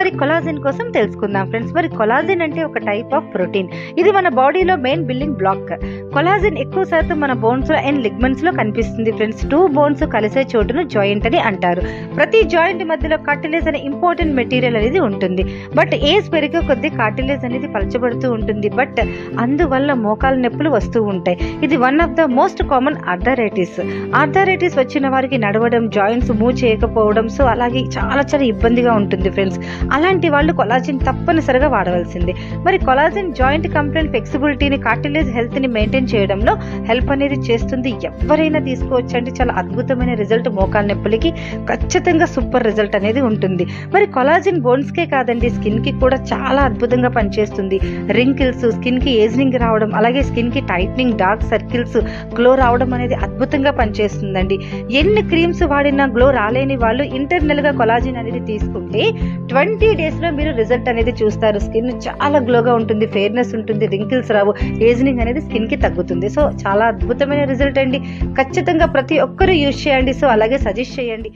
మరి కొలాజిన్ కోసం తెలుసుకుందాం ఫ్రెండ్స్. మరి కొలాజిన్ అంటే ఒక టైప్ ఆఫ్ ప్రోటీన్. ఇది మన బాడీలో మెయిన్ బిల్డింగ్ బ్లాక్. కొలాజిన్ ఎక్కువ శాతం మన బోన్స్ లో అండ్ లిగ్మెంట్స్ లో కనిపిస్తుంది ఫ్రెండ్స్. 2 బోన్స్ కలిసే చోటును జాయింట్ అని అంటారు. ప్రతి జాయింట్ మధ్యలో కార్టిలేజ్ అనే ఇంపార్టెంట్ మెటీరియల్ అనేది ఉంటుంది. బట్ ఏజ్ పెరిగే కొద్దీ కార్టిలేజ్ అనేది పలచబడుతూ ఉంటుంది. బట్ అందువల్ల మోకాలు నొప్పులు వస్తూ ఉంటాయి. ఇది one of the most common arthritis వచ్చిన వారికి నడవడం, జాయింట్స్ మూవ్ చేయకపోవడం, సో అలాగే చాలా ఇబ్బందిగా ఉంటుంది ఫ్రెండ్స్. అలాంటి వాళ్ళు కొలాజిన్ తప్పనిసరిగా వాడవలసింది. మరి కొలాజిన్ జాయింట్ కంప్లైంట్ ఫ్లెక్సిబిలిటీని, కార్టిలేజ్ హెల్త్ ని మెయింటైన్ చేయడంలో హెల్ప్ అనేది చేస్తుంది. ఎవరైనా తీసుకోవచ్చు అంటే చాలా అద్భుతమైన రిజల్ట్. మోకాలు నొప్పులకి ఖచ్చితంగా సూపర్ రిజల్ట్ అనేది ఉంటుంది. మరి కొలాజిన్ బోన్స్ కే కాదండి, స్కిన్ కి కూడా చాలా అద్భుతంగా పనిచేస్తుంది. రింకిల్స్, స్కిన్ కి ఏజింగ్ రావడం, అలాగే స్కిన్ కి టైట్నింగ్, డార్క్ సర్కిల్స్, గ్లో రావడం అనేది అద్భుతంగా పనిచేస్తుందండి. ఎన్ని క్రీమ్స్ వాడినా గ్లో రాలేని వాళ్ళు ఇంటర్నల్ గా కొలాజిన్ అనేది తీసుకుంటే 20 days లో మీరు రిజల్ట్ అనేది చూస్తారు. స్కిన్ చాలా గ్లోగా ఉంటుంది, ఫెయిర్నెస్ ఉంటుంది, రింకిల్స్ రావు, ఏజింగ్ అనేది స్కిన్ కి తగ్గుతుంది. సో చాలా అద్భుతమైన రిజల్ట్ అండి. ఖచ్చితంగా ప్రతి ఒక్కరూ యూజ్ చేయండి. సో అలాగే సజెస్ట్ చేయండి.